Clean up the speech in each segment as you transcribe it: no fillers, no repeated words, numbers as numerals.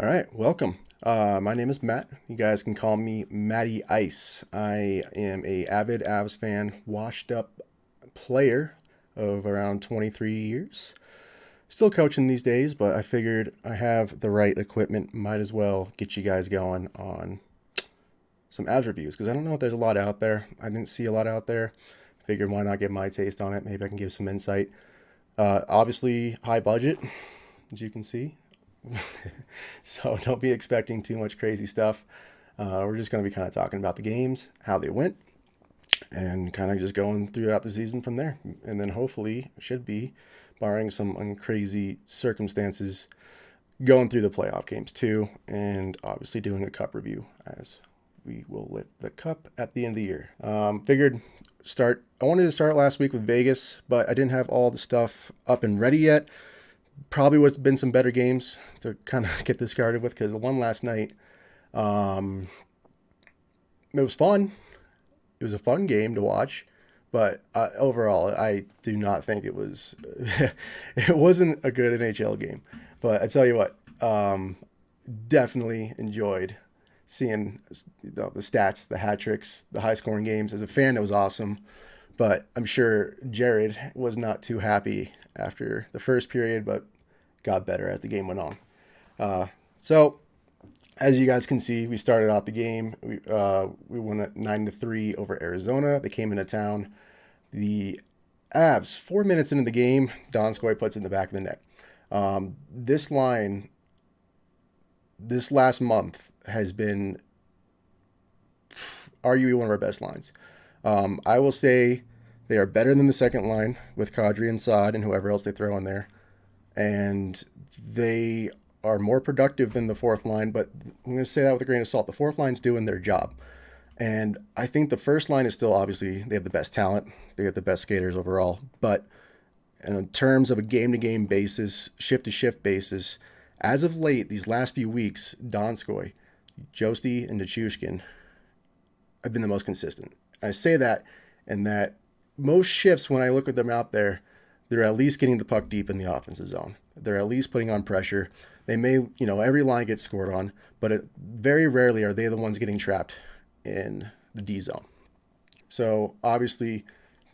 All right, welcome. My name is Matt. You guys can call me Matty Ice. I am a avid Avs fan, washed up player of around 23 years. Still coaching these days, but I figured I have the right equipment. Might as well get you guys going on some Avs reviews because I don't know if there's a lot out there. I didn't see a lot out there. Figured why not get my taste on it? Maybe I can give some insight. Obviously, high budget, as you can see. So don't be expecting too much crazy stuff. We're just going to be kind of talking about the games, how they went, and kind of just going throughout the season from there. And then hopefully, should be, barring some crazy circumstances, going through the playoff games too, and obviously doing a cup review as we will lift the cup at the end of the year. Figured start. I wanted to start last week with Vegas, but I didn't have all the stuff up and ready yet. Probably would have been some better games to kind of get this started with because the one last night, um, it was fun. It was a fun game to watch, but overall, I do not think it was. It wasn't a good NHL game. But I tell you what, definitely enjoyed seeing the stats, the hat tricks, the high scoring games. As a fan, it was awesome. But I'm sure Jared was not too happy after the first period, but got better as the game went on. So, as you guys can see, we started out the game. We won at 9-3 over Arizona. They came into town. The Avs, 4 minutes into the game, Donskoy puts it in the back of the net. This line, this last month, has been arguably one of our best lines. I will say they are better than the second line with Kadri and Saad and whoever else they throw in there. And they are more productive than the fourth line, but I'm going to say that with a grain of salt. The fourth line's doing their job. And I think the first line is still obviously, they have the best talent. They have the best skaters overall. But in terms of a game-to-game basis, shift-to-shift basis, as of late, these last few weeks, Donskoy, Josti, and Nichushkin have been the most consistent. I say that in that most shifts, when I look at them out there, they're at least getting the puck deep in the offensive zone. They're at least putting on pressure. They may, every line gets scored on, but very rarely are they the ones getting trapped in the D zone. So obviously,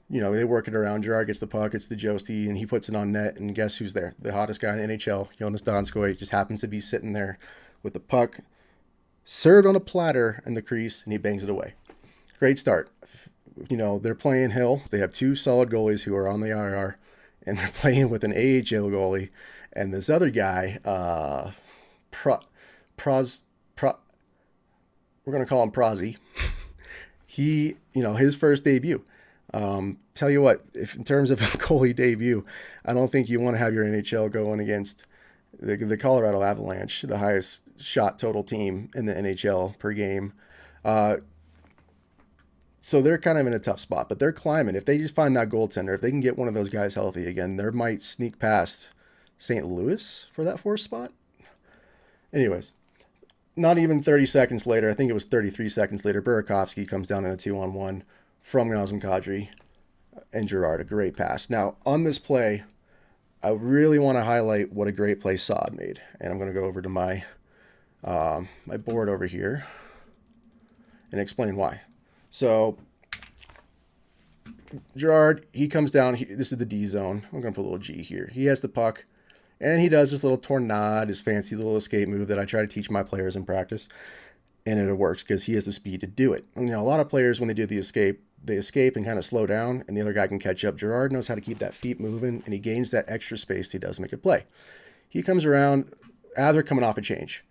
they work it around. Gerard gets the puck, it's the Josti, and he puts it on net. And guess who's there? The hottest guy in the NHL, Jonas Donskoy, just happens to be sitting there with the puck served on a platter in the crease, and he bangs it away. Great start. They're playing Hill. They have two solid goalies who are on the IR, and they're playing with an AHL goalie. And this other guy, we're going to call him Prozzy. He, his first debut. Tell you what, if in terms of a goalie debut, I don't think you want to have your NHL going against the Colorado Avalanche, the highest shot total team in the NHL per game. So they're kind of in a tough spot, but they're climbing. If they just find that goaltender, if they can get one of those guys healthy again, they might sneak past St. Louis for that fourth spot. Anyways, not even 30 seconds later, I think it was 33 seconds later, Burakovsky comes down in a 2-on-1 from Nazem Kadri and Gerard, a great pass. Now, on this play, I really want to highlight what a great play Saad made. And I'm going to go over to my board over here and explain why. So, Gerard, he comes down. This is the D zone. I'm going to put a little G here. He has the puck, and he does this little tornade, his fancy little escape move that I try to teach my players in practice. And it works because he has the speed to do it. And, a lot of players, when they do the escape, they escape and kind of slow down, and the other guy can catch up. Gerard knows how to keep that feet moving, and he gains that extra space. He does make a play. He comes around. As they're coming off a change.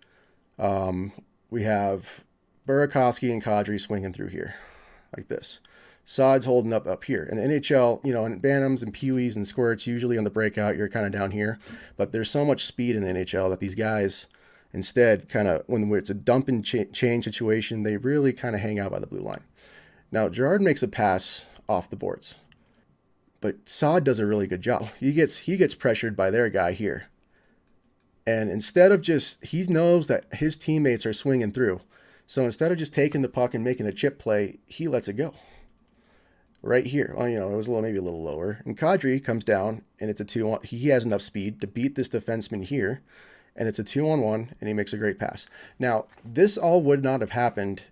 We have Burakovsky and Kadri swinging through here like this. Saad's holding up here. In the NHL, in Bantams and Peewees and Squirts, usually on the breakout, you're kind of down here. But there's so much speed in the NHL that these guys, instead, kind of, when it's a dump and change situation, they really kind of hang out by the blue line. Now, Gerard makes a pass off the boards. But Saad does a really good job. He gets pressured by their guy here. And instead of he knows that his teammates are swinging through. So instead of just taking the puck and making a chip play, he lets it go. Right here. Well, it was maybe a little lower. And Kadri comes down, and it's a 2-on. He has enough speed to beat this defenseman here and it's a 2-on-1, and he makes a great pass. Now, this all would not have happened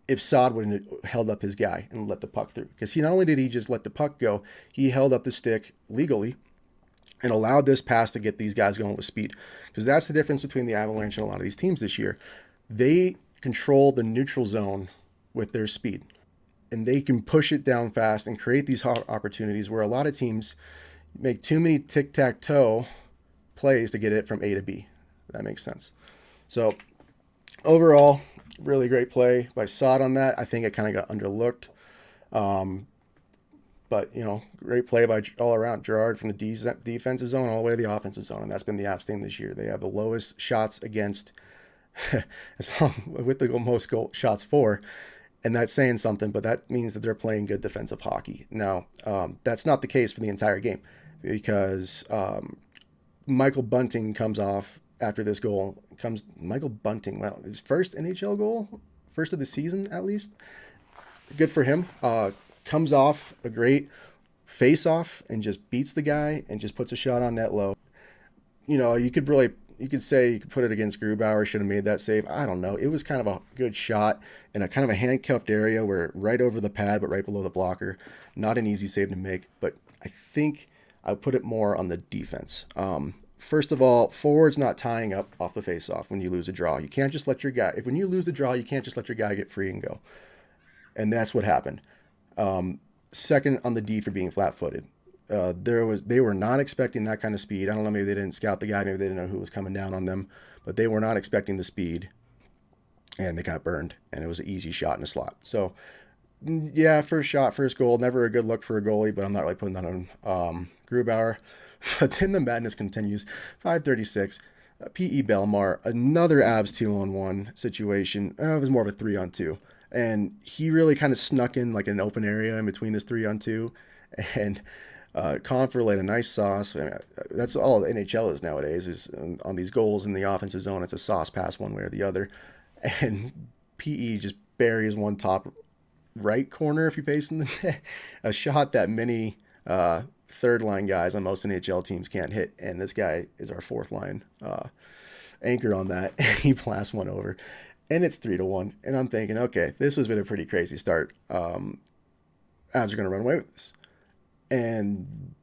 if Saad wouldn't have held up his guy and let the puck through. Because he not only did he just let the puck go, he held up the stick legally and allowed this pass to get these guys going with speed. Because that's the difference between the Avalanche and a lot of these teams this year. They control the neutral zone with their speed, and they can push it down fast and create these opportunities where a lot of teams make too many tic-tac-toe plays to get it from A to B. That makes sense. So overall, really great play by Saad on that. I think it kind of got underlooked. But, great play by all around. Gerard from the defensive zone all the way to the offensive zone. And that's been the Avs thing this year. They have the lowest shots against, with the most shots for. And that's saying something, but that means that they're playing good defensive hockey. Now, that's not the case for the entire game, because Michael Bunting comes off after this goal. Michael Bunting, well, his first NHL goal, first of the season at least. Good for him. Comes off a great face-off and just beats the guy and just puts a shot on net low. You could say you could put it against Grubauer, should have made that save. I don't know. It was kind of a good shot in a kind of a handcuffed area where right over the pad, but right below the blocker. Not an easy save to make, but I think I put it more on the defense. First of all, forwards not tying up off the face-off when you lose a draw. You can't just let your guy, when you lose the draw, you can't just let your guy get free and go. And that's what happened. Second on the D for being flat-footed. They were not expecting that kind of speed. I don't know, maybe they didn't scout the guy, maybe they didn't know who was coming down on them, but they were not expecting the speed, and they got burned, and it was an easy shot in a slot. So, yeah, first shot, first goal, never a good look for a goalie, but I'm not really putting that on Grubauer. But then the madness continues. 5:36. P.E. Belmar, another Avs 2-on-1 situation. It was more of a 3-on-2. And he really kind of snuck in like an open area in between this 3-on-2. And Confer laid a nice sauce. I mean, that's all the NHL is nowadays, is on these goals in the offensive zone. It's a sauce pass one way or the other. And P.E. just buries one top right corner if you're facing the net. A shot that many third line guys on most NHL teams can't hit. And this guy is our fourth line anchor on that. And he blasts one over. And it's 3-1. And I'm thinking, okay, this has been a pretty crazy start. Avs are going to run away with this. And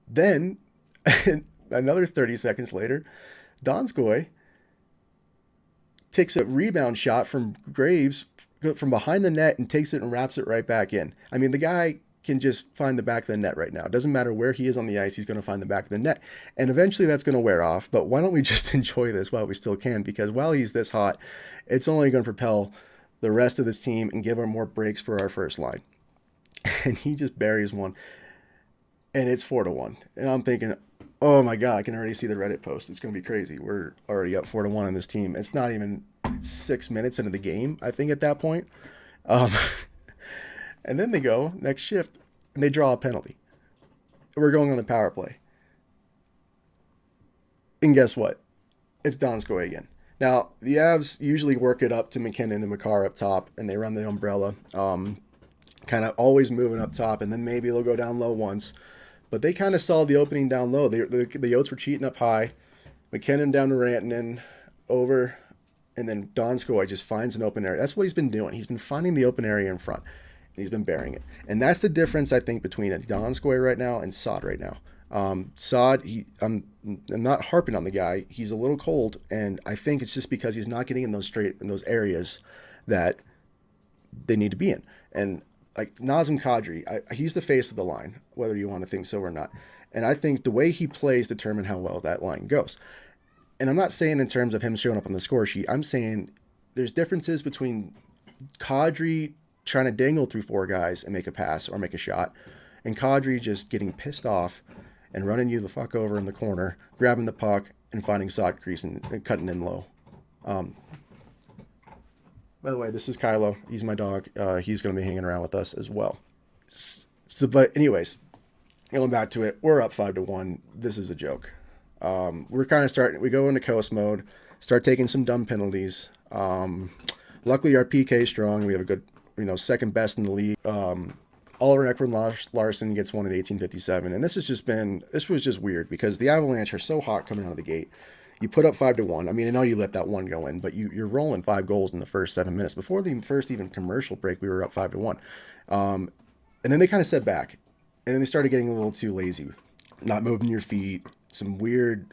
then, another 30 seconds later, Donskoy takes a rebound shot from Graves from behind the net and takes it and wraps it right back in. I mean, the guy can just find the back of the net right now. It doesn't matter where he is on the ice, he's going to find the back of the net. And eventually that's going to wear off. But why don't we just enjoy this while we still can? Because while he's this hot, it's only going to propel the rest of this team and give her more breaks for our first line. And he just buries one. And it's 4-1. And I'm thinking, oh my God, I can already see the Reddit post. It's going to be crazy. We're already up 4-1 on this team. It's not even 6 minutes into the game, I think, at that point. And then they go next shift and they draw a penalty. We're going on the power play. And guess what? It's Donskoy again. Now, the Avs usually work it up to McKinnon and Makar up top, and they run the umbrella, kind of always moving up top, and then maybe they'll go down low once. But they kind of saw the opening down low. The Yotes were cheating up high. McKinnon down to Rantanen, over, and then Donskoy just finds an open area. That's what he's been doing. He's been finding the open area in front, and he's been burying it. And that's the difference, I think, between a Donskoy right now and Saad right now. Saad, I'm not harping on the guy. He's a little cold, and I think it's just because he's not getting in those areas that they need to be in. And like Nazem Kadri, he's the face of the line, whether you want to think so or not. And I think the way he plays determine how well that line goes. And I'm not saying in terms of him showing up on the score sheet. I'm saying there's differences between Kadri trying to dangle through four guys and make a pass or make a shot, and Kadri just getting pissed off and running you the fuck over in the corner, grabbing the puck and finding Saad crease and cutting in low. By the way, this is Kylo. He's my dog. He's going to be hanging around with us as well. But anyways, going back to it, we're up 5-1. This is a joke. We're kind of starting. We go into coast mode, start taking some dumb penalties. Luckily, our PK is strong. We have a good, second best in the league. Ulrich Larson gets one at 18:57, and this was just weird because the Avalanche are so hot coming out of the gate. You put up 5-1. I mean, I know you let that one go in, but you're rolling 5 goals in the first 7 minutes. Before the first even commercial break, we were up 5-1. And then they kind of set back, and then they started getting a little too lazy, not moving your feet, some weird,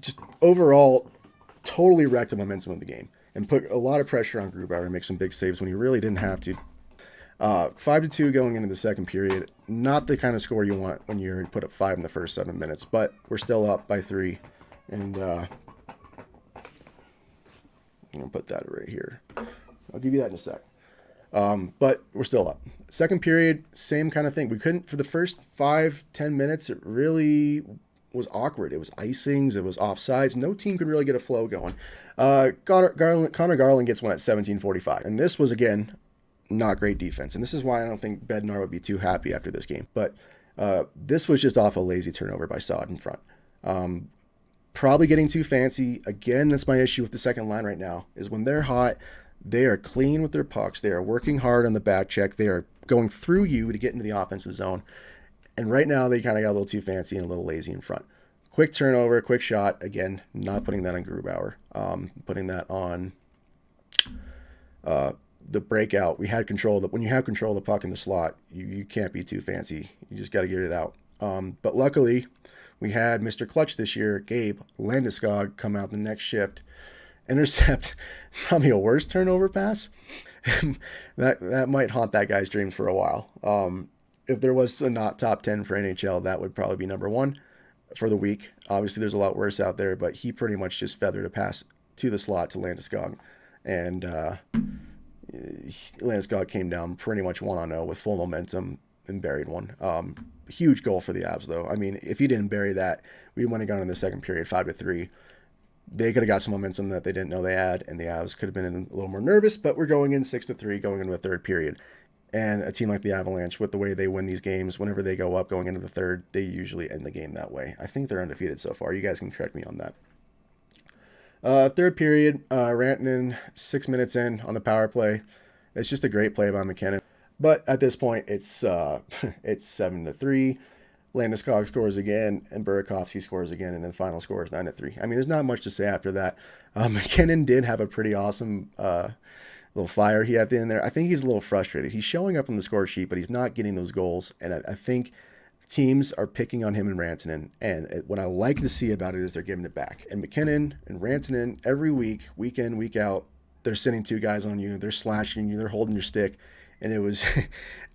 just overall, totally wrecked the momentum of the game and put a lot of pressure on Grubauer to make some big saves when he really didn't have to. 5-2 going into the second period. Not the kind of score you want when you put up 5 in the first 7 minutes, but we're still up by 3. And I'm going to put that right here. I'll give you that in a sec. But we're still up. Second period, same kind of thing. We couldn't, for the first 5-10 minutes, it really was awkward. It was icings, it was offsides. No team could really get a flow going. Connor Garland gets one at 17:45. And this was, again, not great defense. And this is why I don't think Bednar would be too happy after this game. But this was just off a lazy turnover by Saad in front. Probably getting too fancy. Again, that's my issue with the second line right now, is when they're hot, they are clean with their pucks. They are working hard on the back check. They are going through you to get into the offensive zone. And right now, they kind of got a little too fancy and a little lazy in front. Quick turnover, quick shot. Again, not putting that on Grubauer. Putting that on the breakout. We had control. When you have control of the puck in the slot, you can't be too fancy. You just got to get it out. But luckily, we had Mr. Clutch this year, Gabe Landeskog, come out the next shift, intercept probably a worse turnover pass. that might haunt that guy's dreams for a while. If there was a not top 10 for NHL, that would probably be number 1 for the week. Obviously, there's a lot worse out there, but he pretty much just feathered a pass to the slot to Landeskog. And Landeskog came down pretty much 1-0 with full momentum and buried one. Huge goal for the Avs, though. I mean, if he didn't bury that, we wouldn't have gone in the second period 5-3. They could have got some momentum that they didn't know they had, and the Avs could have been a little more nervous, but we're going in 6-3 going into the third period. And a team like the Avalanche, with the way they win these games, whenever they go up going into the third, they usually end the game that way. I think they're undefeated so far. You guys can correct me on that. Third period, Rantanen, 6 minutes in on the power play. It's just a great play by McKinnon. But at this point, it's 7-3. Landeskog scores again, and Burakovsky scores again, and then final score is 9-3. I mean, there's not much to say after that. McKinnon did have a pretty awesome little fire he had in there. I think he's a little frustrated. He's showing up on the score sheet, but he's not getting those goals. And I think teams are picking on him and Rantanen. And what I like to see about it is they're giving it back. And McKinnon and Rantanen, every week, week in, week out, they're sending 2 guys on you. They're slashing you. They're holding your stick. And it was,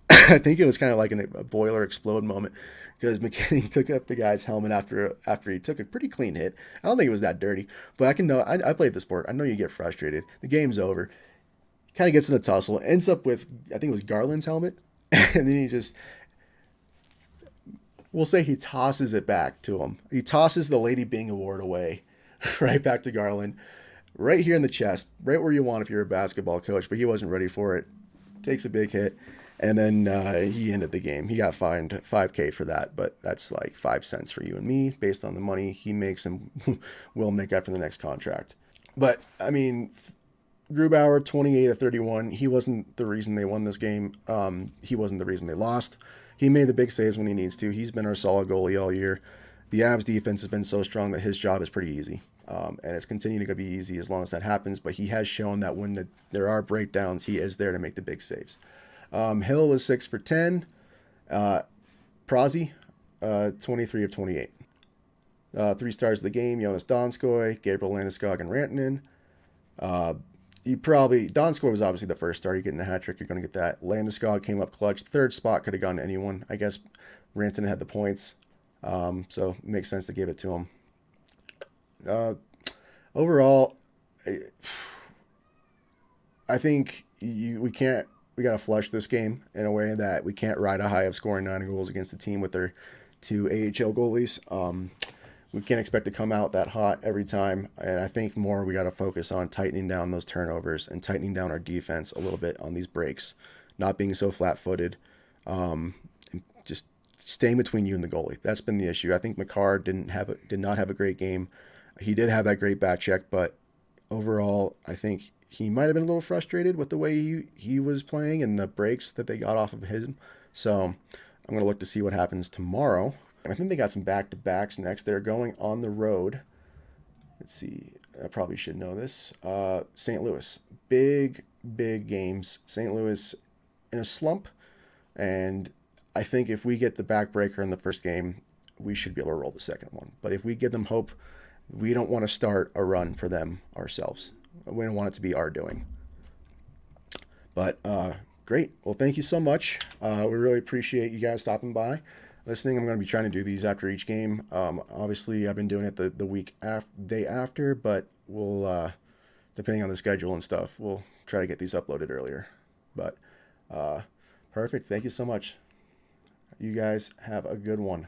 I think it was kind of like a boiler explode moment, because McKinnon took up the guy's helmet after he took a pretty clean hit. I don't think it was that dirty, but I played the sport. I know you get frustrated. The game's over. Kind of gets in a tussle, ends up with, I think it was Garland's helmet, and then he just, we'll say he tosses it back to him. He tosses the Lady Byng award away, right back to Garland, right here in the chest, right where you want if you're a basketball coach, but he wasn't ready for it. Takes a big hit, and then he ended the game. He got fined $5,000 for that, but that's like 5 cents for you and me based on the money he makes and will make after the next contract. But, I mean, Grubauer, 28-31, he wasn't the reason they won this game. He wasn't the reason they lost. He made the big saves when he needs to. He's been our solid goalie all year. The Avs defense has been so strong that his job is pretty easy. And it's continuing to be easy as long as that happens. But he has shown that when there are breakdowns, he is there to make the big saves. Hill was 6 for 10. Prozzy, 23 of 28. 3 stars of the game, Jonas Donskoy, Gabriel Landeskog, and Rantanen. Donskoy was obviously the first star. You're getting a hat trick, you're going to get that. Landeskog came up clutch. Third spot could have gone to anyone. I guess Rantanen had the points. So it makes sense to give it to him. Overall, I think we got to flush this game in a way that we can't ride a high of scoring 9 goals against a team with their 2 AHL goalies. We can't expect to come out that hot every time. And I think more we got to focus on tightening down those turnovers and tightening down our defense a little bit on these breaks, not being so flat-footed, and just staying between you and the goalie. That's been the issue. I think McCarr did not have a great game. He did have that great back check, but overall, I think he might have been a little frustrated with the way he was playing and the breaks that they got off of him. So I'm going to look to see what happens tomorrow. I think they got some back-to-backs next. They're going on the road Let's see. I probably should know this. St. Louis, big games. St. Louis in a slump, and I think if we get the backbreaker in the first game, we should be able to roll the second one. But if we give them hope, we don't want to start a run for them ourselves. We don't want it to be our doing. But great. Well, thank you so much. We really appreciate you guys stopping by, listening. I'm going to be trying to do these after each game. Obviously, I've been doing it the week day after, but we'll, depending on the schedule and stuff, we'll try to get these uploaded earlier. But perfect. Thank you so much. You guys have a good one.